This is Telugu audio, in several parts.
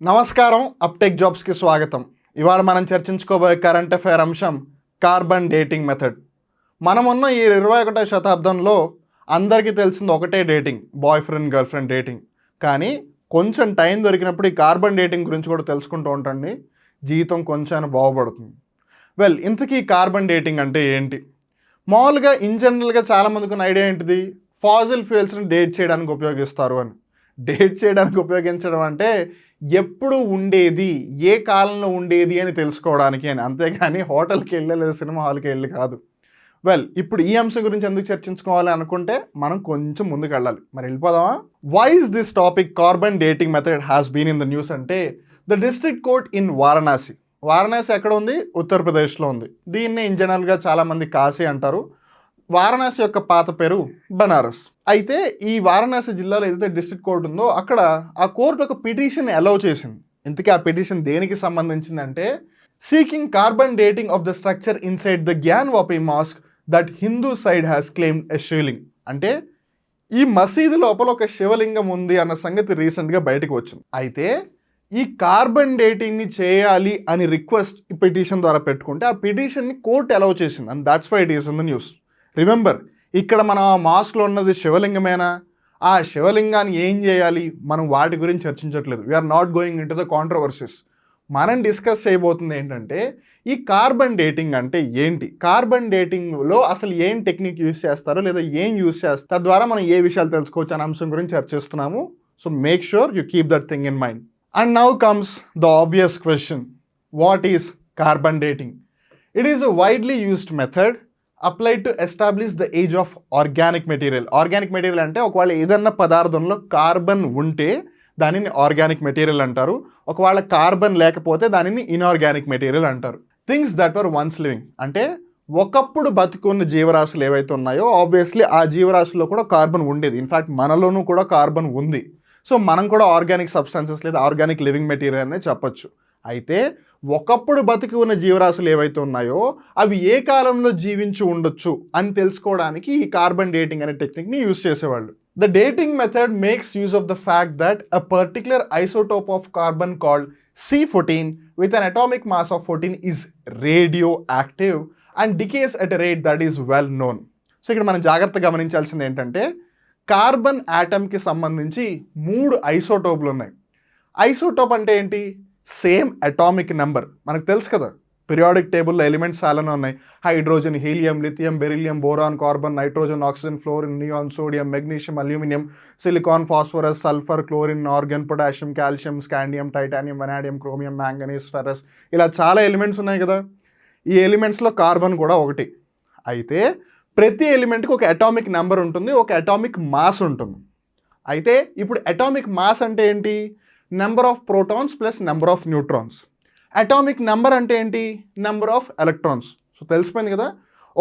నమస్కారం, అప్టేక్ జాబ్స్కి స్వాగతం. ఇవాళ మనం చర్చించుకోబోయే కరెంట్ అఫైర్ అంశం కార్బన్ డేటింగ్ మెథడ్. మనమున్న ఈ 21వ శతాబ్దంలో అందరికీ తెలిసింది ఒకటే dating, boy friend girl friend dating. కానీ కొంచెం టైం దొరికినప్పుడు ఈ కార్బన్ డేటింగ్ గురించి కూడా తెలుసుకుంటూ ఉంటండి, జీవితం కొంచెం బాగుపడుతుంది. ఇంతకీ కార్బన్ డేటింగ్ అంటే ఏంటి? మామూలుగా జనరల్గా చాలామందికి ఉన్న ఐడియా ఏంటిది, ఫాజిల్ ఫ్యూయల్స్ని డేట్ చేయడానికి ఉపయోగిస్తారు అని. డేట్ చేయడానికి ఉపయోగించడం అంటే ఎప్పుడు ఉండేది, ఏ కాలంలో ఉండేది అని తెలుసుకోవడానికి అని, అంతేగాని హోటల్కి వెళ్ళి లేదా సినిమా హాల్కి వెళ్ళి కాదు. ఇప్పుడు ఈ అంశం గురించి ఎందుకు చర్చించుకోవాలి అనుకుంటే మనం కొంచెం ముందుకు వెళ్ళాలి. మరి వెళ్ళిపోదామా? Why is this topic carbon dating method has been in the news అంటే, the district court in Varanasi. Varanasi ఎక్కడ ఉంది? ఉత్తరప్రదేశ్లో ఉంది. దీన్ని జనరల్గా చాలామంది కాశీ అంటారు. వారణాసి యొక్క పాత పేరు బనారస్. అయితే ఈ వారణాసి జిల్లాలో ఏదైతే డిస్ట్రిక్ట్ కోర్టు ఉందో అక్కడ ఆ కోర్టు ఒక పిటిషన్ అలౌ చేసింది. ఇంతకీ ఆ పిటిషన్ దేనికి సంబంధించిందంటే, seeking carbon dating of the structure inside the Gyanvapi mosque that Hindu side has claimed a Shivling. అంటే ఈ మసీదు లోపల ఒక శివలింగం ఉంది అన్న సంగతి రీసెంట్గా బయటకు వచ్చింది. అయితే ఈ కార్బన్ డేటింగ్ని చేయాలి అని రిక్వెస్ట్ ఈ పిటిషన్ ద్వారా పెట్టుకుంటే ఆ పిటిషన్ని కోర్టు అలౌ చేసింది. And that's why it is in the news. Remember, ఇక్కడ మన మాస్క్లో ఉన్నది శివలింగమేనా? ఆ శివలింగాన్ని ఏం చేయాలి? మనం వాటి గురించి చర్చించట్లేదు. We are not going in to the controversies. మనం డిస్కస్ చేయబోతుంది ఏంటంటే, ఈ కార్బన్ డేటింగ్ అంటే ఏంటి, కార్బన్ డేటింగ్లో అసలు ఏం టెక్నిక్ యూస్ చేస్తారో లేదా ఏం యూస్ చేస్తారు, తద్వారా మనం ఏ విషయాలు తెలుసుకోవచ్చు అనే అంశం గురించి చర్చిస్తున్నాము. So make sure you keep that thing in mind. And now comes the obvious question, what is carbon dating? It is a widely used method applied to establish the age of organic material. Organic material అంటే ఒకవేళ ఏదన్నా పదార్థంలో కార్బన్ ఉంటే దానిని ఆర్గానిక్ మెటీరియల్ అంటారు. ఒకవేళ కార్బన్ లేకపోతే దానిని ఇన్ఆర్గానిక్ మెటీరియల్ అంటారు. Things that were once living అంటే ఒకప్పుడు బతుకున్న జీవరాశులు ఏవైతే ఉన్నాయో ఆబ్వియస్లీ ఆ జీవరాశుల్లో కూడా కార్బన్ ఉండేది. ఇన్ఫ్యాక్ట్ మనలోనూ కూడా కార్బన్ ఉంది. సో మనం కూడా ఆర్గానిక్ సబ్స్టాన్సెస్ లేదా ఆర్గానిక్ లివింగ్ మెటీరియల్ అనే చెప్పొచ్చు. అయితే ఒకప్పుడు బతికి ఉన్న జీవరాశులు ఏవైతే ఉన్నాయో అవి ఏ కాలంలో జీవించి ఉండొచ్చు అని తెలుసుకోవడానికి ఈ కార్బన్ డేటింగ్ అనే టెక్నిక్ని యూజ్ చేసేవాళ్ళు. The dating method makes use of the fact that a particular isotope of carbon called C14 with an atomic mass of 14 is radioactive and decays at a rate that is well known. So ఇక్కడ మనం జాగ్రత్తగా గమనించాల్సింది ఏంటంటే, కార్బన్ యాటమ్కి సంబంధించి 3 ఐసోటోపులు ఉన్నాయి. ఐసోటోప్ అంటే ఏంటి? Same atomic number. మనకు తెలుసు కదా, పీరియాడిక్ టేబుల్లో ఎలిమెంట్స్ చాలానే ఉన్నాయి. Hydrogen, helium, lithium, beryllium, boron, carbon, nitrogen, oxygen, fluorine, neon, sodium, magnesium, aluminium, silicon, phosphorus, sulphur, chlorine, organ, potassium, calcium, scandium, titanium, vanadium, chromium, manganese, ferrous, ఇలా చాలా ఎలిమెంట్స్ ఉన్నాయి కదా. ఈ ఎలిమెంట్స్లో కార్బన్ కూడా ఒకటి. అయితే ప్రతి ఎలిమెంట్కి ఒక అటామిక్ నెంబర్ ఉంటుంది, ఒక అటామిక్ మాస్ ఉంటుంది. అయితే ఇప్పుడు అటామిక్ మాస్ అంటే ఏంటి? Number of protons plus number of neutrons. Atomic number అంటే ఏంటి? Number of electrons. సో తెలిసిపోయింది కదా,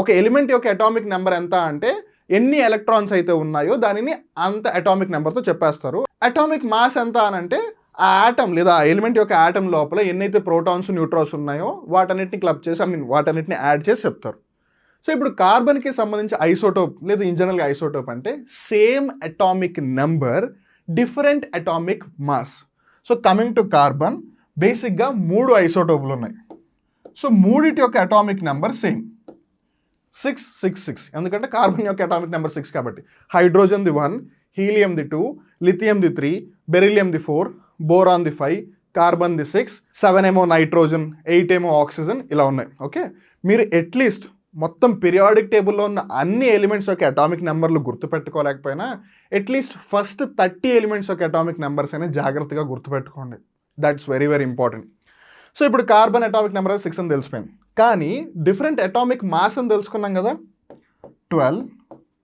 ఒక ఎలిమెంట్ యొక్క అటామిక్ నెంబర్ ఎంత అంటే ఎన్ని ఎలక్ట్రాన్స్ అయితే ఉన్నాయో దానిని అంత అటామిక్ నెంబర్తో చెప్పేస్తారు. అటామిక్ మాస్ ఎంత అని అంటే ఆ ఆటమ్ లేదా ఆ ఎలిమెంట్ యొక్క ఆటమ్ లోపల ఎన్నైతే ప్రోటాన్స్ న్యూట్రాన్స్ ఉన్నాయో వాటన్నిటిని క్లబ్ చేసి వాటన్నిటిని యాడ్ చేసి చెప్తారు. సో ఇప్పుడు కార్బన్కి సంబంధించి ఐసోటోప్ లేదా జనరల్గా ఐసోటోప్ అంటే same atomic number, different atomic mass. So coming to carbon, బేసిక్గా 3 ఐసోటోపులు ఉన్నాయి. సో మూడిటి యొక్క అటామిక్ నెంబర్ సేమ్ 666, ఎందుకంటే కార్బన్ యొక్క అటామిక్ నెంబర్ 6 కాబట్టి. హైడ్రోజన్ది 1, హీలియంది 2, లిథియంది 3, బెరిలియంది 4, బోరాన్ది 5, కార్బన్ది 6, 7 ఏమో నైట్రోజన్, 8 ఏమో ఆక్సిజన్, ఇలా ఉన్నాయి. ఓకే, మీరు అట్లీస్ట్ మొత్తం పీరియాడిక్ టేబుల్లో ఉన్న అన్ని ఎలిమెంట్స్ యొక్క అటామిక్ నెంబర్లు గుర్తుపెట్టుకోలేకపోయినా అట్లీస్ట్ ఫస్ట్ 30 ఎలిమెంట్స్ యొక్క అటామిక్ నెంబర్స్ అనేది జాగ్రత్తగా గుర్తుపెట్టుకోండి. That's very very important. So ఇప్పుడు కార్బన్ అటామిక్ నెంబర్ 6 అని తెలిసిపోయింది. కానీ డిఫరెంట్ అటామిక్ మాస్ అని తెలుసుకున్నాం కదా, 12,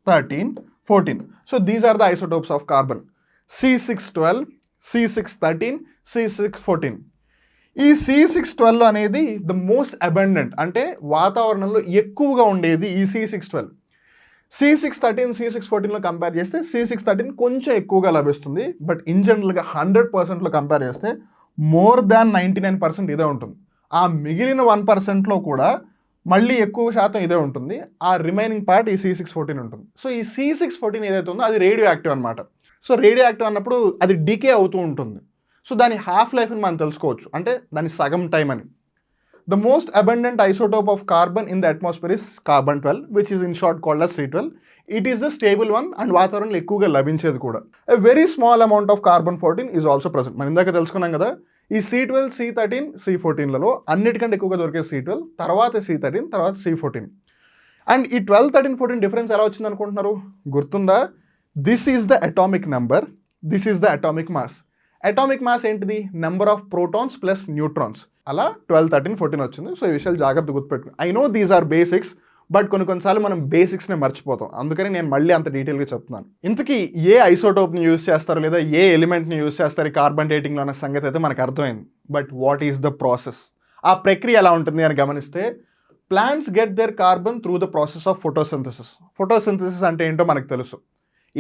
13, 14. So these are the isotopes of carbon. C612, C613, C614. ఈ C612 అనేది ద మోస్ట్ అబండెంట్, అంటే వాతావరణంలో ఎక్కువగా ఉండేది ఈ C612. C613, C614లో కంపేర్ చేస్తే C613 కొంచెం ఎక్కువగా లభిస్తుంది. బట్ జనరల్గా 100%లో కంపేర్ చేస్తే మోర్ దాన్ 99% ఇదే ఉంటుంది. ఆ మిగిలిన 1%లో కూడా మళ్ళీ ఎక్కువ శాతం ఇదే ఉంటుంది. ఆ రిమైనింగ్ పార్ట్ ఈ C614 ఉంటుంది. సో ఈ C614 ఏదైతే ఉందో అది రేడియో యాక్టివ్ అనమాట. సో రేడియో యాక్టివ్ అన్నప్పుడు అది డికే అవుతూ ఉంటుంది. సో దాని హాఫ్ లైఫ్ని మనం తెలుసుకోవచ్చు, అంటే దాని సగం టైం అని. The most abundant isotope of carbon in the atmosphere is carbon twelve which is in short called as C12. It is the stable one and వాతావరణంలో ఎక్కువగా లభించేది కూడా. A very small amount of carbon fourteen is also present. మనం ఇందాక తెలుసుకున్నాం కదా, ఈ C12, C13, C14లలో అన్నిటికంటే ఎక్కువగా దొరికే C12, తర్వాత C13, తర్వాత C14. అండ్ ఈ 12, 13, 14 డిఫరెన్స్ ఎలా వచ్చింది అనుకుంటున్నారు? గుర్తుందా? This is the atomic number, this is the atomic mass. Atomic mass ఏంటిది? Number of protons plus neutrons. అలా 12, 13, 14 వచ్చింది. సో ఈ విషయాలు జాగ్రత్త గుర్తుపెట్టుకుని. I know these are basics, but కొన్నిసార్లు మనం బేసిక్స్ని మర్చిపోతాం. అందుకని నేను మళ్ళీ అంత డీటెయిల్గా చెప్తున్నాను. ఇంతకీ ఏ ఐసోటోప్ని యూజ్ చేస్తారు లేదా ఏ ఎలిమెంట్ని యూజ్ చేస్తారు ఈ కార్బన్ డేటింగ్లో అన్న సంగతి అయితే మనకు అర్థమైంది. But what is the process? ఆ ప్రక్రియ ఎలా ఉంటుంది అని గమనిస్తే, plants get their carbon through the process of photosynthesis. Photosynthesis అంటే ఏంటో మనకు తెలుసు.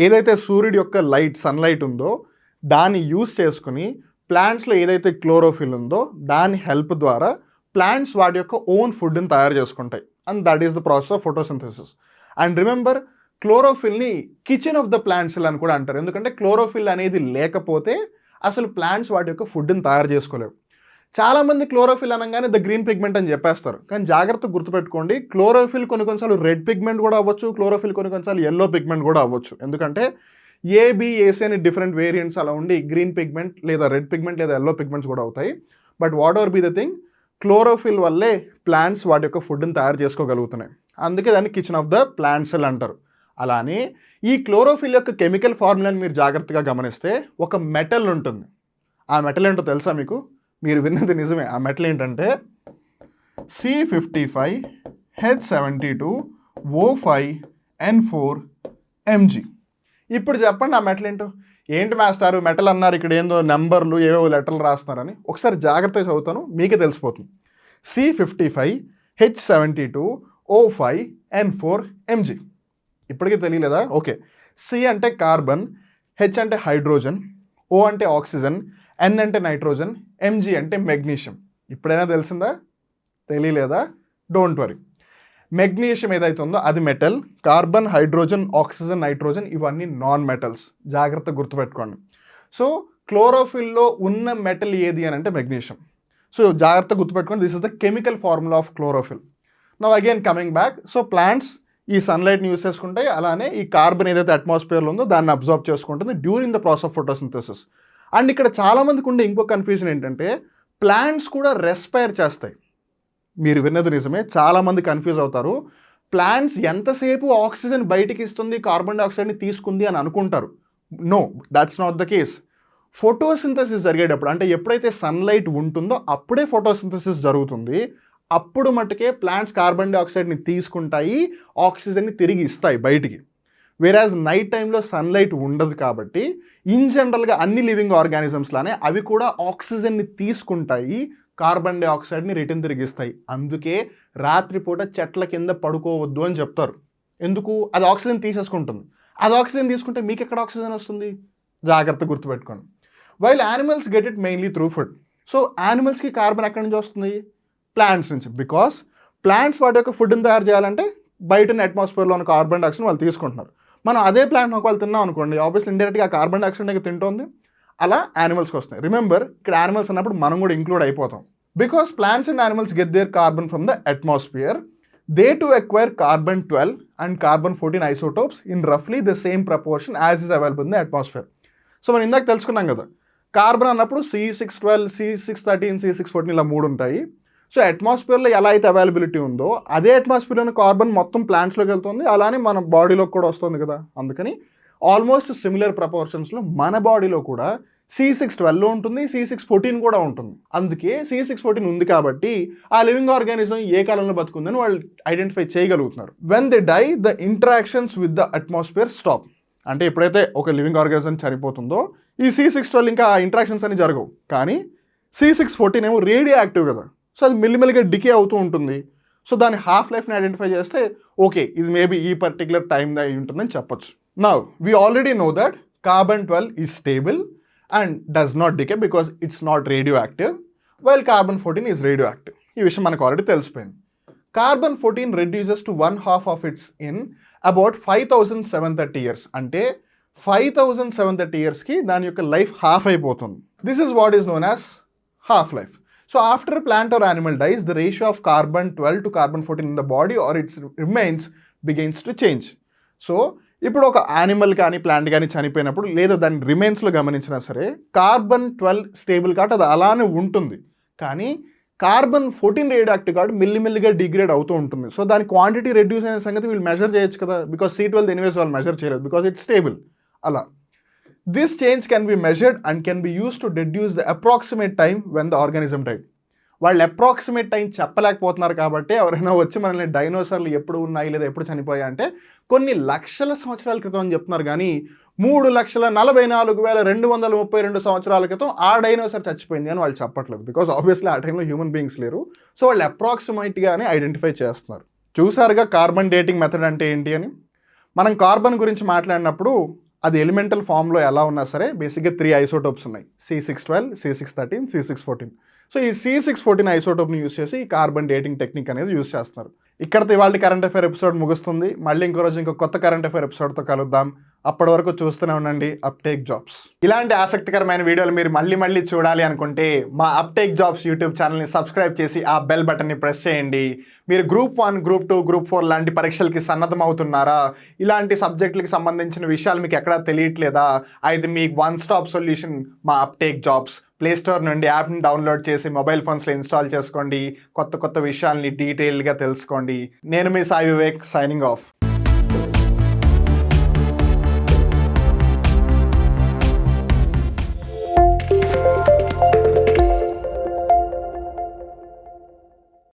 ఏదైతే సూర్యుడి యొక్క లైట్, సన్లైట్ ఉందో దాన్ని యూజ్ చేసుకుని ప్లాంట్స్లో ఏదైతే క్లోరోఫిల్ ఉందో దాని హెల్ప్ ద్వారా ప్లాంట్స్ వాటి యొక్క ఓన్ ఫుడ్ని తయారు చేసుకుంటాయి. And that is the process of photosynthesis. And remember, క్లోరోఫిల్ని కిచెన్ ఆఫ్ ద ప్లాంట్స్ అని కూడా అంటారు. ఎందుకంటే క్లోరోఫిల్ అనేది లేకపోతే అసలు ప్లాంట్స్ వాటి యొక్క ఫుడ్ని తయారు చేసుకోలేవు. చాలామంది క్లోరోఫిల్ అనగానే ద గ్రీన్ పిగ్మెంట్ అని చెప్పేస్తారు, కానీ జాగ్రత్తగా గుర్తుపెట్టుకోండి, క్లోరోఫిల్ కొన్నిసార్లు రెడ్ పిగ్మెంట్ కూడా అవ్వచ్చు, క్లోరోఫిల్ కొన్నిసార్లు ఎల్లో పిగ్మెంట్ కూడా అవ్వచ్చు. ఎందుకంటే ఏబిఏసి అని డిఫరెంట్ వేరియంట్స్ అలా ఉండి గ్రీన్ పిగ్మెంట్ లేదా రెడ్ పిగ్మెంట్ లేదా ఎల్లో పిగ్మెంట్స్ కూడా అవుతాయి. But whatever be the thing, chlorophyll వల్లే ప్లాంట్స్ వాటి యొక్క ఫుడ్ని తయారు చేసుకోగలుగుతున్నాయి. అందుకే దాన్ని kitchen of the plant cell అంటారు. అలానే ఈ క్లోరోఫిల్ యొక్క కెమికల్ ఫార్ములాని మీరు జాగ్రత్తగా గమనిస్తే ఒక మెటల్ ఉంటుంది. ఆ మెటల్ ఏంటో తెలుసా మీకు? మీరు విన్నది నిజమే. ఆ మెటల్ ఏంటంటే C55H72O5N4Mg. ఇప్పుడు చెప్పండి ఆ మెటల్ ఏంటో. ఏంటి మాస్టారు మెటల్ అన్నారు, ఇక్కడ ఏందో నెంబర్లు ఏవో లెటర్లు రాస్తున్నారని. ఒకసారి జాగ్రత్తగా చదువుతాను, మీకే తెలిసిపోతుంది. C55H72O5N4Mg. ఇప్పటికీ తెలియలేదా? ఓకే. సి అంటే కార్బన్, హెచ్ అంటే హైడ్రోజన్, ఓ అంటే ఆక్సిజన్, ఎన్ అంటే నైట్రోజన్, ఎంజీ అంటే మెగ్నీషియం. ఇప్పుడైనా తెలిసిందా? తెలియలేదా? Don't worry. మెగ్నీషియం ఏదైతే ఉందో అది metal. Carbon, hydrogen, oxygen, nitrogen ఇవన్నీ నాన్ మెటల్స్. జాగ్రత్తగా గుర్తుపెట్టుకోండి. సో క్లోరోఫిల్లో ఉన్న మెటల్ ఏది అని అంటే మెగ్నీషియం. సో జాగ్రత్తగా గుర్తుపెట్టుకోండి, this is the chemical formula of chlorophyll. Now again coming back, so plants ఈ సన్లైట్ని యూస్ చేసుకుంటాయి. అలానే ఈ కార్బన్ ఏదైతే అట్మాస్ఫియర్లో ఉందో దాన్ని అబ్జర్వ్ చేసుకుంటుంది during the process of photosynthesis. And ఇక్కడ చాలామందికి ఉండే ఇంకో కన్ఫ్యూజన్ ఏంటంటే ప్లాంట్స్ కూడా రెస్పైర్ చేస్తాయి. మీరు విన్నది నిజమే, చాలామంది కన్ఫ్యూజ్ అవుతారు. ప్లాంట్స్ ఎంతసేపు ఆక్సిజన్ బయటికి ఇస్తుంది, కార్బన్ డైఆక్సైడ్ని తీసుకుంది అని అనుకుంటారు. No, that's not the case. Photosynthesis జరిగేటప్పుడు, అంటే ఎప్పుడైతే సన్లైట్ ఉంటుందో అప్పుడే ఫోటోసింథసిస్ జరుగుతుంది. అప్పుడు మటుకే ప్లాంట్స్ కార్బన్ డైఆక్సైడ్ని తీసుకుంటాయి, ఆక్సిజన్ని తిరిగి ఇస్తాయి బయటికి. వేరాజ్ నైట్ టైంలో సన్లైట్ ఉండదు కాబట్టి ఇన్ జనరల్గా అన్ని లివింగ్ ఆర్గానిజమ్స్లానే అవి కూడా ఆక్సిజన్ని తీసుకుంటాయి, కార్బన్ డైఆక్సైడ్ని రిటర్న్ తిరిగిస్తాయి. అందుకే రాత్రిపూట చెట్ల కింద పడుకోవద్దు అని చెప్తారు. ఎందుకు? అది ఆక్సిజన్ తీసేసుకుంటుంది. అది ఆక్సిజన్ తీసుకుంటే మీకు ఎక్కడ ఆక్సిజన్ వస్తుంది? జాగ్రత్త గుర్తుపెట్టుకోండి. While animals get it mainly through food. So యానిమల్స్కి కార్బన్ ఎక్కడి నుంచి వస్తుంది? ప్లాంట్స్ నుంచి. బికాస్ ప్లాంట్స్ వాటి యొక్క ఫుడ్ని తయారు చేయాలంటే బయట అట్మాస్ఫియర్లో ఉన్న కార్బన్ డైఆక్సైడ్ వాళ్ళు తీసుకుంటున్నారు. మనం అదే ప్లాంట్ ఒకవేళ తిన్నాం అనుకోండి, ఆబ్వియస్లీ ఇండైరెక్ట్గా కార్బన్ డైఆక్సైడ్ తింటుంది. అలా యానిమల్స్కి వస్తాయి. రిమెంబర్, ఇక్కడ యానిమల్స్ అన్నప్పుడు మనం కూడా ఇంక్లూడ్ అయిపోతాం. Because plants and animals get their carbon from the atmosphere, they to acquire carbon twelve and carbon fourteen isotopes in రఫ్లీ the same proportion as is available in the atmosphere. So మనం ఇందాక తెలుసుకున్నాం కదా, కార్బన్ అన్నప్పుడు C612, C613, C614 ఇలా 3 ఉంటాయి. సో అట్మాస్ఫియర్లో ఎలా అయితే అవైలబిలిటీ ఉందో అదే అట్మాస్ఫియర్లోని కార్బన్ మొత్తం ప్లాంట్స్లోకి వెళ్తుంది, అలానే మన బాడీలోకి కూడా వస్తుంది కదా. అందుకని ఆల్మోస్ట్ సిమిలర్ ప్రపోర్షన్స్లో మన బాడీలో కూడా C612 ఉంటుంది, C614 కూడా ఉంటుంది. అందుకే C614 ఉంది కాబట్టి ఆ లివింగ్ ఆర్గానిజం ఏ కాలంలో బతుకుందని వాళ్ళు ఐడెంటిఫై చేయగలుగుతున్నారు. When they die the interactions with the atmosphere stop. అంటే ఎప్పుడైతే ఒక లివింగ్ ఆర్గానిజం చనిపోతుందో ఈ C612 ఇంకా ఆ ఇంటరాక్షన్స్ అని జరగవు. కానీ C614 ఏమో రేడియో యాక్టివ్ కదా, సో అది మెల్లిమెల్లిగా డికే అవుతూ ఉంటుంది. సో దాని హాఫ్ లైఫ్ని ఐడెంటిఫై చేస్తే ఓకే ఇది మేబీ ఈ పర్టికులర్ టైం అయి ఉంటుందని చెప్పొచ్చు. Now we already know that carbon twelve is stable and does not decay because it's not radioactive, while carbon fourteen is radioactive. ఈ విషయం మనకు ఆల్రెడీ తెలిసిపోయింది. Carbon fourteen reduces to 1/2 of its in about 5730 years. అంటే 5730 yearsకి దాని యొక్క లైఫ్ హాఫ్ అయిపోతుంది. This is what is known as half life. So after a plant or animal dies, the ratio of carbon 12 to carbon 14 in the body or its remains begins to change. So ఇప్పుడు ఒక యానిమల్ కానీ ప్లాంట్ కానీ చనిపోయినప్పుడు లేదా దాని రిమైన్స్లో గమనించినా సరే కార్బన్ 12 స్టేబుల్ కాబట్టి అది అలానే ఉంటుంది, కానీ కార్బన్ 14 రేడియో యాక్టివ్ కాబట్టి మెల్లిమెల్లిగా డిగ్రేడ్ అవుతూ ఉంటుంది. సో దాని క్వాంటిటీ రెడ్యూస్ అయిన సంగతి వీళ్ళు మెజర్ చేయొచ్చు కదా, బికాస్ C12 ఎనీవేస్ వాళ్ళు మెజర్ చేయలేదు బికాస్ ఇట్స్ స్టేబుల్. అలా this change can be measured and can be used to deduce the approximate time when the organism died. వాళ్ళు అప్రాక్సిమేట్ టైం చెప్పలేకపోతున్నారు కాబట్టి ఎవరైనా వచ్చి మనల్ని డైనోసార్లు ఎప్పుడు ఉన్నాయి లేదా ఎప్పుడు చనిపోయాయి అంటే కొన్ని లక్షల సంవత్సరాల క్రితం అని చెప్తున్నారు, కానీ 3,44,232 సంవత్సరాల క్రితం ఆ డైనోసార్ చచ్చిపోయింది అని వాళ్ళు చెప్పట్లేదు, బికాస్ ఆబ్వియస్లీ ఆ టైంలో హ్యూమన్ బీయింగ్స్ లేరు. సో వాళ్ళు అప్రాక్సిమేట్గానే ఐడెంటిఫై చేస్తున్నారు. చూసారుగా కార్బన్ డేటింగ్ మెథడ్ అంటే ఏంటి అని. మనం కార్బన్ గురించి మాట్లాడినప్పుడు అది ఎలిమెంటల్ ఫామ్లో ఎలా ఉన్నా సరే బేసిక్గా 3 ఐసోటోప్స్ ఉన్నాయి, C612, C613, C614. సో ఈ C614 ఐసోటోప్ని యూస్ చేసి ఈ కార్బన్ డేటింగ్ టెక్నిక్ అనేది యూస్ చేస్తున్నారు. ఇక్కడతో ఇవాళ కరెంట్ అఫైర్ ఎపిసోడ్ ముగుస్తుంది. మళ్ళీ ఇంకో రోజు ఇంకో కొత్త కరెంట్ అఫైర్ ఎపిసోడ్తో కలుద్దాం. అప్పటి వరకు చూస్తూనే ఉండండి అప్టేక్ జాబ్స్. ఇలాంటి ఆసక్తికరమైన వీడియోలు మీరు మళ్ళీ చూడాలి అనుకుంటే మా అప్టేక్ జాబ్స్ యూట్యూబ్ ఛానల్ని సబ్స్క్రైబ్ చేసి ఆ బెల్ బటన్ని ప్రెస్ చేయండి. మీరు గ్రూప్ 1, గ్రూప్ 2, గ్రూప్ 4 లాంటి పరీక్షలకి సన్నద్ధం అవుతున్నారా? ఇలాంటి సబ్జెక్టులకి సంబంధించిన విషయాలు మీకు ఎక్కడా తెలియట్లేదా? అయితే మీకు వన్ స్టాప్ సొల్యూషన్ మా అప్టేక్ జాబ్స్. ప్లేస్టోర్ నుండి యాప్ని డౌన్లోడ్ చేసి మొబైల్ ఫోన్స్లో ఇన్స్టాల్ చేసుకోండి. కొత్త విషయాల్ని డీటెయిల్గా తెలుసుకోండి. నేను మీ సాయి వివేక్, సైనింగ్ ఆఫ్.